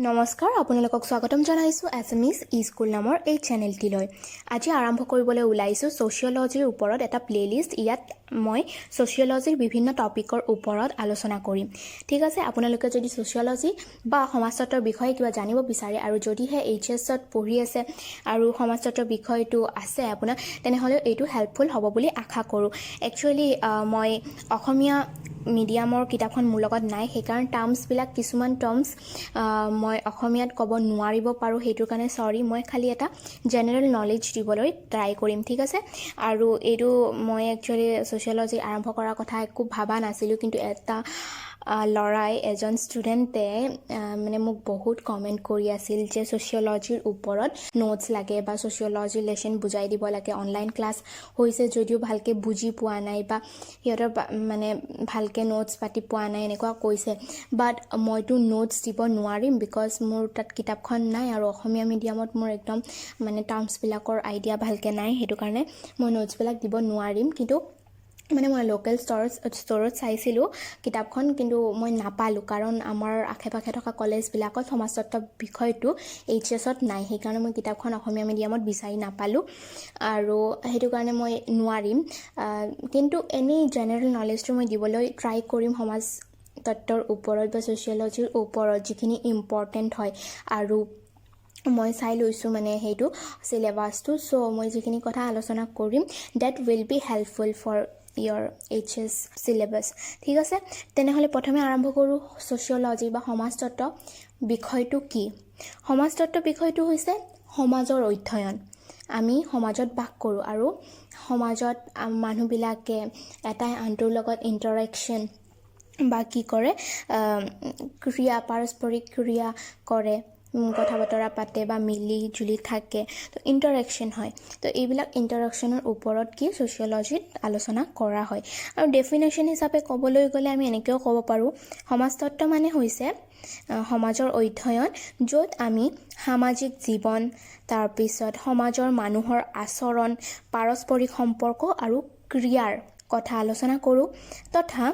নমস্কাৰ, আপোনালোকক স্বাগতম জনাইছোঁ এছএমইজ স্কুল নামৰ এই চেনেলটিলৈ। আজি আৰম্ভ কৰিবলৈ ওলাইছোঁ ছ'চিয়লজিৰ ওপৰত এটা প্লেলিষ্ট। ইয়াত মই ছ'চিয়লজিৰ বিভিন্ন টপিকৰ ওপৰত আলোচনা কৰিম। ঠিক আছে, আপোনালোকে যদি ছ'চিয়লজি বা সমাজতত্বৰ বিষয়ে কিবা জানিব বিচাৰে আৰু যদিহে HSত পঢ়ি আছে আৰু সমাজতত্বৰ বিষয়টো আছে আপোনাৰ, তেনেহ'লে এইটো হেল্পফুল হ'ব বুলি আশা কৰোঁ। একচুৱেলি মই অসমীয়া মিডিয়ামৰ কিতাপখন মোৰ লগত নাই, সেইকাৰণে টাৰ্মছবিলাক কিছুমান টাৰ্মছ মই অসমীয়াত ক'ব নোৱাৰিব পাৰোঁ, সেইটোৰ কাৰণে চৰি। মই খালি এটা জেনেৰেল নলেজ দিবলৈ ট্ৰাই কৰিম, ঠিক আছে। আৰু এইটো মই একচুৱেলি ছ'চিয়লজি আৰম্ভ কৰাৰ কথা একো ভাবা নাছিলোঁ, কিন্তু এটা ল'ৰাই এজন ষ্টুডেণ্টে মানে মোক বহুত কমেণ্ট কৰি আছিল যে ছ'চিয়লজিৰ ওপৰত নোটছ লাগে বা ছ'চিয়লজি লেচন বুজাই দিব লাগে। অনলাইন ক্লাছ হৈছে যদিও ভালকৈ বুজি পোৱা নাই বা সিহঁতৰ মানে ভালকৈ নোটছ পাতি পোৱা নাই এনেকুৱা কৈছে। বাট মইতো নোটছ দিব নোৱাৰিম, বিকজ মোৰ তাত কিতাপখন নাই আৰু অসমীয়া মিডিয়ামত মোৰ একদম মানে টাৰ্মছবিলাকৰ আইডিয়া ভালকৈ নাই, সেইটো কাৰণে মই নোটছবিলাক দিব নোৱাৰিম। কিন্তু মানে মই লোকেল ষ্ট'ৰত চাইছিলোঁ কিতাপখন, কিন্তু মই নাপালোঁ, কাৰণ আমাৰ আশে পাশে থকা কলেজবিলাকত সমাজতত্ব বিষয়টো HSত নাই, সেইকাৰণে মই কিতাপখন অসমীয়া মিডিয়ামত বিচাৰি নাপালোঁ আৰু সেইটো কাৰণে মই নোৱাৰিম। কিন্তু এনেই জেনেৰেল নলেজটো মই দিবলৈ ট্ৰাই কৰিম সমাজতত্বৰ ওপৰত বা ছ'চিয়লজিৰ ওপৰত, যিখিনি ইম্পৰ্টেণ্ট হয়। আৰু মই চাই লৈছোঁ মানে সেইটো চিলেবাছটো, চ' মই যিখিনি কথা আলোচনা কৰিম that will be helpful for your HS syllabus. ঠিক আছে, তেনেহ'লে প্ৰথমে আৰম্ভ কৰোঁ। ছ'চিয়লজি বা সমাজতত্ব বিষয়টো কি? সমাজতত্ব বিষয়টো হৈছে সমাজৰ অধ্যয়ন। আমি সমাজত বাস কৰোঁ আৰু সমাজত মানুহবিলাকে এটাই আনটোৰ লগত ইণ্টাৰেকশ্যন বা কি কৰে, পাৰস্পৰিক ক্ৰিয়া কৰে, কথা বতৰা পাতে বা মিলি জুলি থাকে, তো ইণ্টাৰেকশ্যন হয়। তো এইবিলাক ইণ্টাৰেকশ্যনৰ ওপৰত কি ছ'চিয়লজিত আলোচনা কৰা হয়। আৰু ডেফিনেশ্যন হিচাপে ক'বলৈ গ'লে আমি এনেকৈও ক'ব পাৰোঁ, সমাজতত্ব মানে হৈছে সমাজৰ অধ্যয়ন, য'ত আমি সামাজিক জীৱন, তাৰপিছত সমাজৰ মানুহৰ আচৰণ, পাৰস্পৰিক সম্পৰ্ক আৰু ক্ৰিয়াৰ কথা আলোচনা কৰোঁ, তথা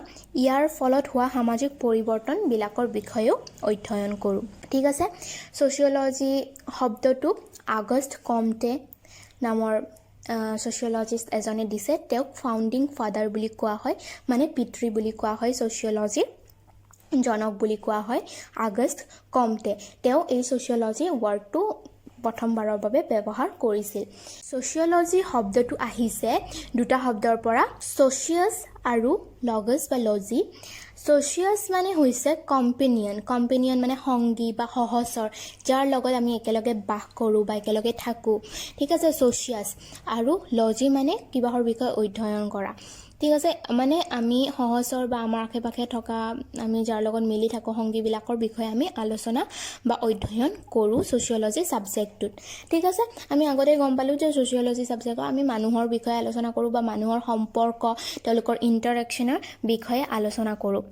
ইয়াৰ ফলত হোৱা সামাজিক পৰিৱৰ্তনবিলাকৰ বিষয়েও অধ্যয়ন কৰোঁ। ঠিক আছে, ছ'চিয়লজি শব্দটো আগষ্ট কমটে নামৰ ছ'চিয়লজিষ্ট এজনে দিছে। তেওঁক ফাউণ্ডিং ফাদাৰ বুলি কোৱা হয়, মানে পিতৃ বুলি কোৱা হয়, ছ'চিয়লজিৰ জনক বুলি কোৱা হয় আগষ্ট কমটে। তেওঁ এই ছ'চিয়লজি ৱৰ্ডটো প্ৰথমবাৰৰ বাবে ব্যৱহাৰ কৰিছিল। ছ'চিয়লজি শব্দটো আহিছে দুটা শব্দৰ পৰা, ছ'চিয়াছ আৰু লগছ বা লজি। ছ'চিয়াছ মানে হৈছে কম্পেনিয়ন মানে সংগী বা সহচৰ, যাৰ লগত আমি একেলগে বাস কৰোঁ বা একেলগে থাকোঁ। ঠিক আছে, ছ'চিয়াছ। আৰু লজি মানে কিবাহৰ বিষয়ে অধ্যয়ন কৰা। ঠিক আছে, মানে আমি সহচৰ বা আমাৰ আশে পাশে থকা আমি যাৰ লগত মিলি থাকোঁ সংগীবিলাকৰ বিষয়ে আমি আলোচনা বা অধ্যয়ন কৰোঁ ছ'চিয়লজি ছাবজেক্টটোত। ঠিক আছে, আমি আগতে গম পালোঁ যে ছ'চিয়লজি ছাবজেক্টত আমি মানুহৰ বিষয়ে আলোচনা কৰোঁ বা মানুহৰ সম্পৰ্ক, তেওঁলোকৰ ইণ্টাৰেকশ্যনৰ বিষয়ে আলোচনা কৰোঁ।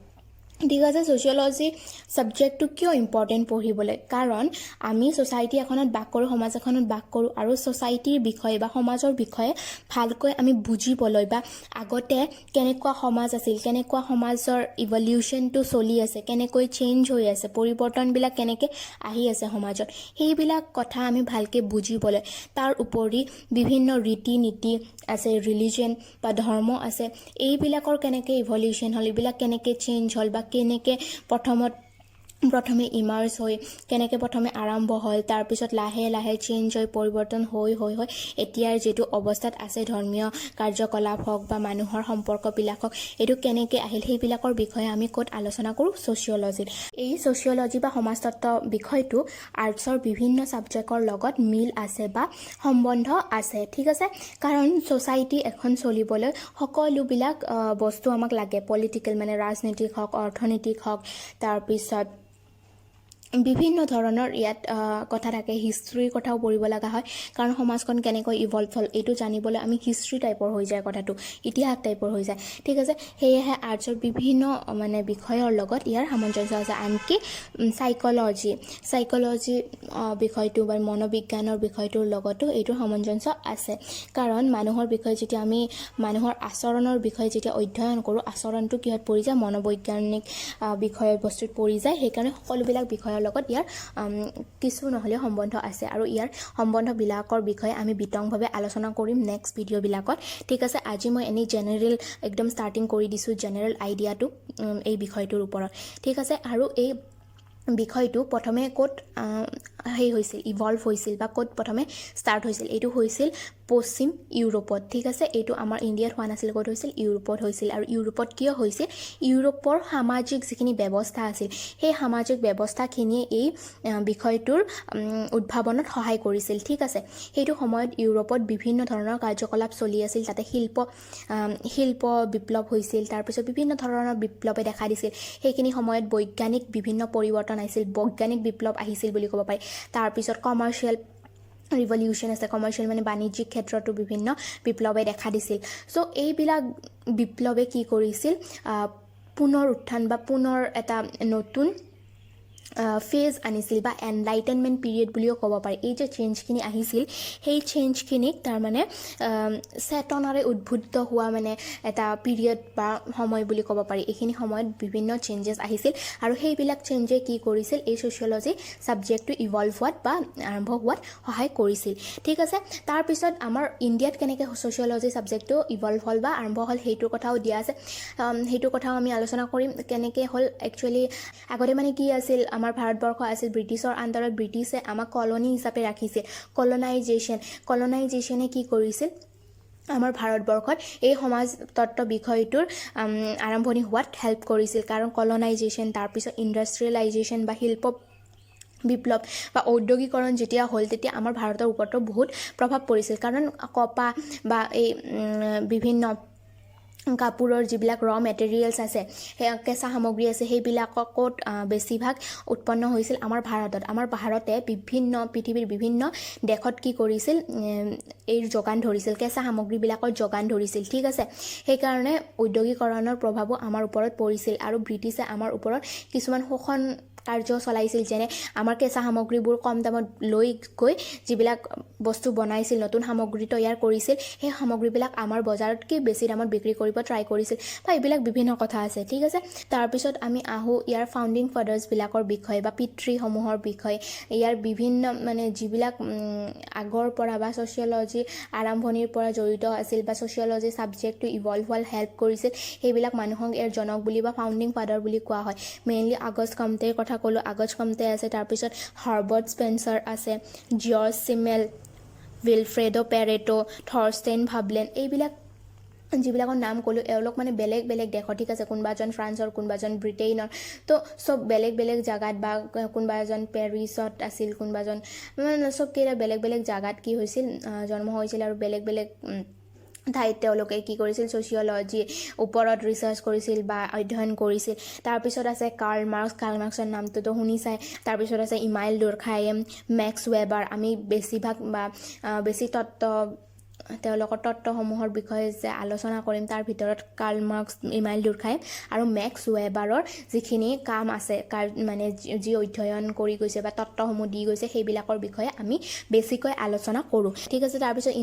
ঠিক আছে, ছ'চিয়লজি ছাবজেক্টটো কিয় ইম্পৰ্টেণ্ট পঢ়িবলৈ? কাৰণ আমি ছ'চাইটি এখনত বাস কৰোঁ, সমাজ এখনত বাস কৰোঁ, আৰু ছ'চাইটিৰ বিষয়ে বা সমাজৰ বিষয়ে ভালকৈ আমি বুজিবলৈ বা আগতে কেনেকুৱা সমাজ আছিল, কেনেকুৱা সমাজৰ ইভলিউশ্যনটো চলি আছে, কেনেকৈ চেঞ্জ হৈ আছে, পৰিৱৰ্তনবিলাক কেনেকৈ আহি আছে সমাজত, সেইবিলাক কথা আমি ভালকৈ বুজিবলৈ, তাৰ উপৰি বিভিন্ন ৰীতি নীতি আছে, ৰিলিজন বা ধৰ্ম আছে, এইবিলাকৰ কেনেকৈ ইভলিউশ্যন হ'ল, এইবিলাক কেনেকৈ চেঞ্জ হ'ল বা কেনেকৈ প্ৰথমে ইমাৰ্জ হৈ কেনেকৈ প্ৰথমে আৰম্ভ হ'ল, তাৰপিছত লাহে লাহে চেঞ্জ হৈ পৰিৱৰ্তন হৈ এতিয়াৰ যিটো অৱস্থাত আছে, ধৰ্মীয় কাৰ্যকলাপ হওক বা মানুহৰ সম্পৰ্কবিলাক হওক, এইটো কেনেকৈ আহিল, সেইবিলাকৰ বিষয়ে আমি ক'ত আলোচনা কৰোঁ? ছ'চিয়লজিত। এই ছ'চিয়লজি বা সমাজতত্ব বিষয়টো আৰ্টছৰ বিভিন্ন ছাবজেক্টৰ লগত মিল আছে বা সম্বন্ধ আছে। ঠিক আছে, কাৰণ ছ'চাইটি এখন চলিবলৈ সকলোবিলাক বস্তু আমাক লাগে, পলিটিকেল মানে ৰাজনীতিক হওক, অৰ্থনৈতিক হওক, তাৰপিছত বিভিন্ন ধৰণৰ ইয়াত কথা থাকে, হিষ্ট্ৰীৰ কথাও পঢ়িব লগা হয়, কাৰণ সমাজখন কেনেকৈ ইভলভ হ'ল এইটো জানিবলৈ আমি হিষ্ট্ৰী টাইপৰ হৈ যায়, কথাটো ইতিহাস টাইপৰ হৈ যায়। ঠিক আছে, সেয়েহে আৰ্টছৰ বিভিন্ন মানে বিষয়ৰ লগত ইয়াৰ সামঞ্জস্য আছে। আনকি চাইক'লজি বিষয়টো বা মনোবিজ্ঞানৰ বিষয়টোৰ লগতো এইটোৰ সামঞ্জস্য আছে, কাৰণ মানুহৰ বিষয়ে যেতিয়া আমি মানুহৰ আচৰণৰ বিষয়ে যেতিয়া অধ্যয়ন কৰোঁ, আচৰণটো কিহত পৰি যায়? মনোবৈজ্ঞানিক বিষয়বস্তুত পৰি যায়। সেইকাৰণে সকলোবিলাক বিষয়ৰ লগত ইয়াৰ কিছু নহ'লে সম্বন্ধ আছে আৰু ইয়াৰ সম্বন্ধবিলাকৰ বিষয়ে আমি বিতংভাৱে আলোচনা কৰিম নেক্সট ভিডিঅ'বিলাকত ঠিক আছে আজি মই এনে জেনেৰেল একদম ষ্টাৰ্টিং কৰি দিছোঁ জেনেৰেল আইডিয়াটো এই বিষয়টোৰ ওপৰত ঠিক আছে আৰু এই বিষয়টো প্ৰথমে ক'ত হৈছিল ইভলভ হৈছিল বা ক'ত প্ৰথমে ষ্টাৰ্ট হৈছিল এইটো হৈছিল পশ্চিম ইউৰোপত ঠিক আছে এইটো আমাৰ ইণ্ডিয়াত হোৱা নাছিল ক'ত হৈছিল ইউৰোপত হৈছিল আৰু ইউৰোপত কিয় হৈছিল ইউৰোপৰ সামাজিক যিখিনি ব্যৱস্থা আছিল সেই সামাজিক ব্যৱস্থাখিনিয়ে এই বিষয়টোৰ উদ্ভাৱনত সহায় কৰিছিল ঠিক আছে সেইটো সময়ত ইউৰোপত বিভিন্ন ধৰণৰ কাৰ্যকলাপ চলি আছিল তাতে শিল্প বিপ্লৱ হৈছিল তাৰপিছত বিভিন্ন ধৰণৰ বিপ্লৱে দেখা দিছিল সেইখিনি সময়ত বৈজ্ঞানিক বিভিন্ন পৰিৱৰ্তন আহিছিল বৈজ্ঞানিক বিপ্লৱ আহিছিল বুলি ক'ব পাৰি তাৰপিছত কমাৰ্চিয়েল ৰিভলিউশ্যন আছে কমাৰ্চিয়েল মানে বাণিজ্যিক ক্ষেত্ৰতো বিভিন্ন বিপ্লৱে দেখা দিছিল চ' এইবিলাক বিপ্লৱে কি কৰিছিল পুনৰ উত্থান বা পুনৰ এটা নতুন ফেজ আনিছিল বা এনলাইটেনমেণ্ট পিৰিয়ড বুলিও ক'ব পাৰি এই যে চেঞ্জখিনি আহিছিল সেই চেঞ্জখিনিক তাৰমানে চেতনাৰে উদ্বুদ্ধ হোৱা মানে এটা পিৰিয়ড বা সময় বুলি ক'ব পাৰি এইখিনি সময়ত বিভিন্ন চেঞ্জেছ আহিছিল আৰু সেইবিলাক চেঞ্জে কি কৰিছিল এই ছ'চিয়লজি ছাবজেক্টটো ইভলভ হোৱাত বা আৰম্ভ হোৱাত সহায় কৰিছিল ঠিক আছে তাৰপিছত আমাৰ ইণ্ডিয়াত কেনেকৈ ছ'চিয়লজি ছাবজেক্টটো ইভলভ হ'ল বা আৰম্ভ হ'ল সেইটোৰ কথাও দিয়া আছে সেইটো কথাও আমি আলোচনা কৰিম কেনেকৈ হ'ল একচুৱেলি আগতে মানে কি আছিল আমাৰ ভাৰতবৰ্ষ আছিল ব্ৰিটিছৰ আণ্ডাৰত ব্ৰিটিছে আমাক কলনী হিচাপে ৰাখিছিল কলনাইজেশ্যনে কি কৰিছিল আমাৰ ভাৰতবৰ্ষত এই সমাজতত্ত্ব বিষয়টোৰ আৰম্ভণি হোৱাত হেল্প কৰিছিল কাৰণ কলনাইজেশ্যন তাৰপিছত ইণ্ডাষ্ট্ৰিয়েলাইজেশ্যন বা শিল্প বিপ্লৱ বা ঔদ্যোগিকৰণ যেতিয়া হ'ল তেতিয়া আমাৰ ভাৰতৰ ওপৰতো বহুত প্ৰভাৱ পৰিছিল কাৰণ কপাহ বা এই বিভিন্ন কাপোৰৰ যিবিলাক ৰ মেটেৰিয়েলছ আছে কেঁচা সামগ্ৰী আছে সেইবিলাকক ক'ত বেছিভাগ উৎপন্ন হৈছিল আমাৰ ভাৰতত আমাৰ ভাৰতে পৃথিৱীৰ বিভিন্ন দেশত কি কৰিছিল এই যোগান ধৰিছিল কেঁচা সামগ্ৰীবিলাকৰ যোগান ধৰিছিল ঠিক আছে সেইকাৰণে ঔদ্যোগিকৰণৰ প্ৰভাৱো আমাৰ ওপৰত পৰিছিল আৰু ব্ৰিটিছে আমাৰ ওপৰত কিছুমান শোষণ কাৰ্য চলাইছিল যেনে আমাৰ কেঁচা সামগ্ৰীবোৰ কম দামত লৈ গৈ যিবিলাক বস্তু বনাইছিল নতুন সামগ্ৰী তৈয়াৰ কৰিছিল সেই সামগ্ৰীবিলাক আমাৰ বজাৰতকৈ বেছি দামত বিক্ৰী কৰিব ট্ৰাই কৰিছিল বা এইবিলাক বিভিন্ন কথা আছে ঠিক আছে তাৰপিছত আমি আহোঁ ইয়াৰ ফাউণ্ডিং ফাদাৰ্ছবিলাকৰ বিষয়ে বা পিতৃসমূহৰ বিষয়ে ইয়াৰ বিভিন্ন মানে যিবিলাক আগৰ পৰা বা ছ'চিয়লজি আৰম্ভণিৰ পৰা জড়িত আছিল বা ছ'চিয়লজি ছাবজেক্টটো ইভলভ হোৱাত হেল্প কৰিছিল সেইবিলাক মানুহক ইয়াৰ জনক বুলি বা ফাউণ্ডিং ফাদাৰ বুলি কোৱা হয় মেইনলি আগষ্ট কমতেৰ কথা ক'লোঁ আগষ্ট কমতে আছে তাৰপিছত হাৰ্বাৰ্ট স্পেন্সাৰ আছে জিঅৰ্জ চিমেল উইলফ্ৰেডো পেৰেটো থৰষ্টেইন ভাবলেন এইবিলাক যিবিলাকৰ নাম ক'লোঁ এওঁলোক মানে বেলেগ বেলেগ দেশৰ ঠিক আছে কোনোবা এজন ফ্ৰান্সৰ কোনোবা এজন ব্ৰিটেইনৰ তো চব বেলেগ বেলেগ জেগাত বা কোনোবা এজন পেৰিছত আছিল কোনোবা এজন মানে চবকেইটা বেলেগ বেলেগ জেগাত কি হৈছিল জন্ম হৈছিল আৰু বেলেগ বেলেগ ঠাইত তেওঁলোকে কি কৰিছিল ছ'চিয়লজি ওপৰত ৰিচাৰ্চ কৰিছিল বা অধ্যয়ন কৰিছিল তাৰপিছত আছে কাৰ্ল মাৰ্কছৰ নামটোতো শুনিছাই তাৰপিছত আছে ইমাইল দুৰ্খাইম মেক্স ৱেবাৰ আমি বেছিভাগ বা বেছি তেওঁলোকৰ তত্ত্বসমূহৰ বিষয়ে যে আলোচনা কৰিম তাৰ ভিতৰত কাৰ্ল মাৰ্কছ ইমাইল দুৰ্খাইম আৰু মেক্স ৱেবাৰৰ যিখিনি কাম আছে মানে যি অধ্যয়ন কৰি গৈছে বা তত্ত্বসমূহ দি গৈছে সেইবিলাকৰ বিষয়ে আমি বেছিকৈ আলোচনা কৰোঁ ঠিক আছে তাৰপিছত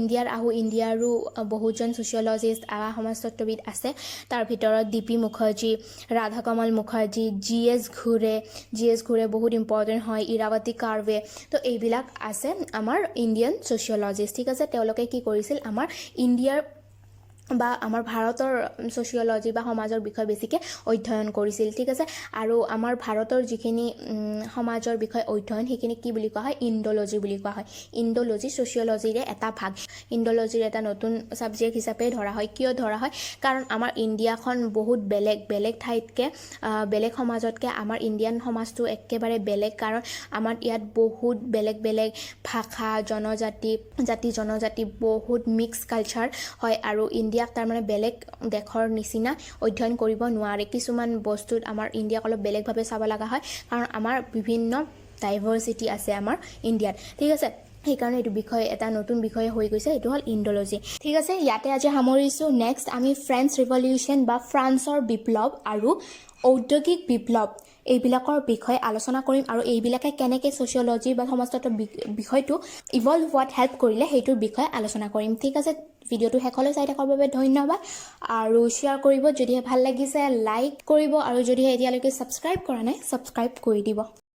ইণ্ডিয়াৰো বহুতজন ছ'চিয়লজিষ্ট সমাজতত্ত্ববিদ আছে তাৰ ভিতৰত ডিপি মুখাৰ্জী ৰাধাকমল মুখাৰ্জী জি এছ ঘুৰে বহুত ইম্পৰ্টেণ্ট হয় ইৰাৱতী কাৰ্ভে তো এইবিলাক আছে আমাৰ ইণ্ডিয়ান ছ'চিয়লজিষ্ট ঠিক আছে তেওঁলোকে কি কৰিছিল আমাৰ ইণ্ডিয়াৰ বা আমাৰ ভাৰতৰ ছ'চিয়লজি বা সমাজৰ বিষয়ে বেছিকৈ অধ্যয়ন কৰিছিল ঠিক আছে আৰু আমাৰ ভাৰতৰ যিখিনি সমাজৰ বিষয়ে অধ্যয়ন সেইখিনি কি বুলি কোৱা হয় ইণ্ড'লজি বুলি কোৱা হয় ইণ্ড'লজি ছ'চিয়লজিৰে এটা ভাগ ইণ্ড'লজিৰ এটা নতুন ছাবজেক্ট হিচাপে ধৰা হয় কিয় ধৰা হয় কাৰণ আমাৰ ইণ্ডিয়াখন বহুত বেলেগ ঠাইতকৈ বেলেগ সমাজতকৈ আমাৰ ইণ্ডিয়ান সমাজটো একেবাৰে বেলেগ কাৰণ আমাৰ ইয়াত বহুত বেলেগ ভাষা জাতি জনজাতি বহুত মিক্স কালচাৰ হয় আৰু ইণ্ডিয়াক তাৰমানে বেলেগ দেশৰ নিচিনা অধ্যয়ন কৰিব নোৱাৰে কিছুমান বস্তুত আমাৰ ইণ্ডিয়াক অলপ বেলেগভাৱে চাব লগা হয় কাৰণ আমাৰ বিভিন্ন ডাইভাৰ্চিটি আছে আমাৰ ইণ্ডিয়াত ঠিক আছে সেইকাৰণে এইটো বিষয় এটা নতুন বিষয় হৈ গৈছে এইটো হ'ল ইণ্ড'লজি ঠিক আছে ইয়াতে আজি সামৰিছোঁ নেক্সট আমি ফ্ৰেঞ্চ ৰিভলিউশ্যন বা ফ্ৰান্সৰ বিপ্লৱ আৰু ঔদ্যোগিক বিপ্লৱ এইবিলাকৰ বিষয়ে আলোচনা কৰিম আৰু এইবিলাকে কেনেকৈ ছ'চিয়লজি বা সমাজতত্ত্বৰ বিষয়টো ইভলভ হোৱাত হেল্প কৰিলে সেইটোৰ বিষয়ে আলোচনা কৰিম ঠিক আছে ভিডিঅ'টো শেষলৈ চাই থকাৰ বাবে ধন্যবাদ আৰু শ্বেয়াৰ কৰিব যদিহে ভাল লাগিছে লাইক কৰিব আৰু যদিহে এতিয়ালৈকে ছাবস্ক্ৰাইব কৰা নাই ছাবস্ক্ৰাইব কৰি দিব